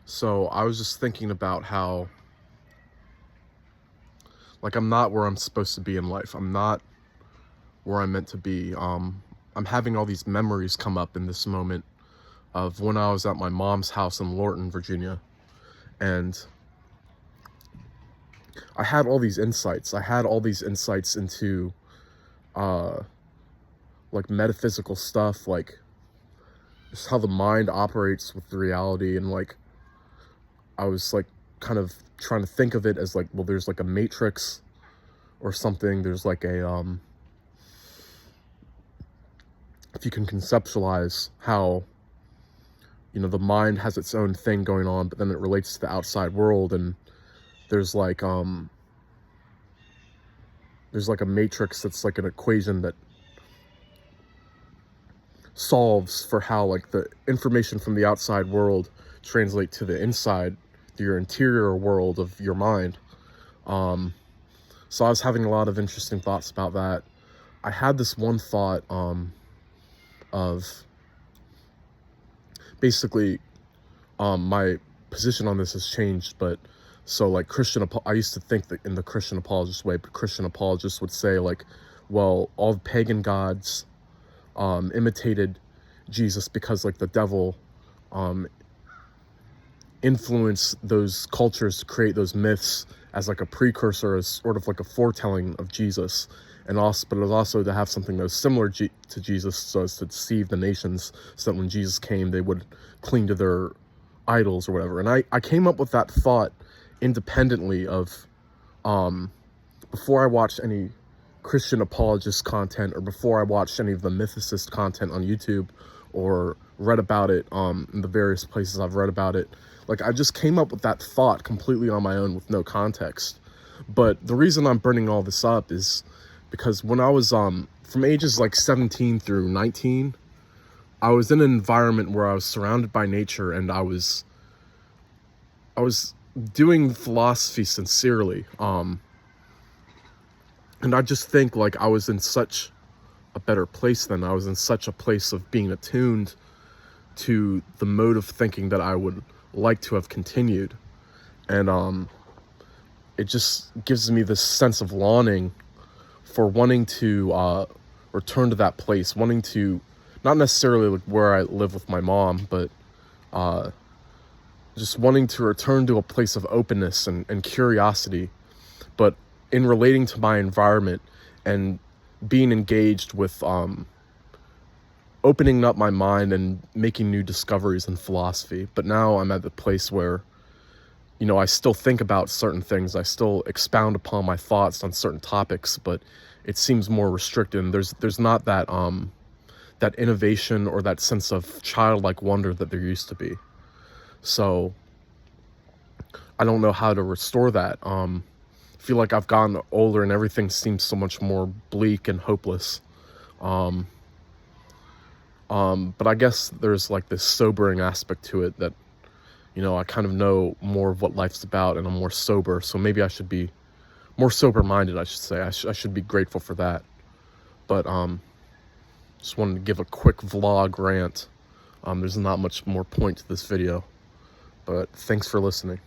So I was just thinking about how, like, I'm not where I'm supposed to be in life. I'm not where I'm meant to be. I'm having all these memories come up in this moment of when I was at my mom's house in Lorton, Virginia. And I had all these insights. I had all these insights into, uh, like, metaphysical stuff, like, just how the mind operates with the reality. And, like, I was, like, kind of trying to think of it as, like, well, there's, like, a matrix or something. There's, like, if you can conceptualize how, the mind has its own thing going on, but then it relates to the outside world. And there's like a matrix that's like an equation that solves for how, like, the information from the outside world translate to the inside, to your interior world of your mind. So I was having a lot of interesting thoughts about that. I had this one thought of basically, my position on this has changed, but so, like, I used to think that in the Christian apologist way, but Christian apologists would say, like, well, all the pagan gods imitated Jesus because, like, the devil influenced those cultures to create those myths as, like, a precursor, as sort of like a foretelling of Jesus. And also, but it was also to have something that was similar to Jesus, so as to deceive the nations, so that when Jesus came, they would cling to their idols or whatever. And I came up with that thought independently of, before I watched any Christian apologist content, or before I watched any of the mythicist content on YouTube, or read about it in the various places I've read about it. Like, I just came up with that thought completely on my own with no context. But the reason I'm bringing all this up is because when I was from ages like 17 through 19, I was in an environment where I was surrounded by nature, and I was doing philosophy sincerely. And I just think, like, I was in such a better place then. I was in such a place of being attuned to the mode of thinking that I would like to have continued. And it just gives me this sense of longing for wanting to return to that place, wanting to, not necessarily like where I live with my mom, but just wanting to return to a place of openness and curiosity, but in relating to my environment and being engaged with opening up my mind and making new discoveries in philosophy. But now I'm at the place where, I still think about certain things. I still expound upon my thoughts on certain topics, but it seems more restricted. And there's not that that innovation or that sense of childlike wonder that there used to be. So I don't know how to restore that. I feel like I've gotten older and everything seems so much more bleak and hopeless. But I guess there's like this sobering aspect to it that, I kind of know more of what life's about, and I'm more sober. So maybe I should be more sober-minded, I should say. I should be grateful for that. But just wanted to give a quick vlog rant. There's not much more point to this video, but thanks for listening.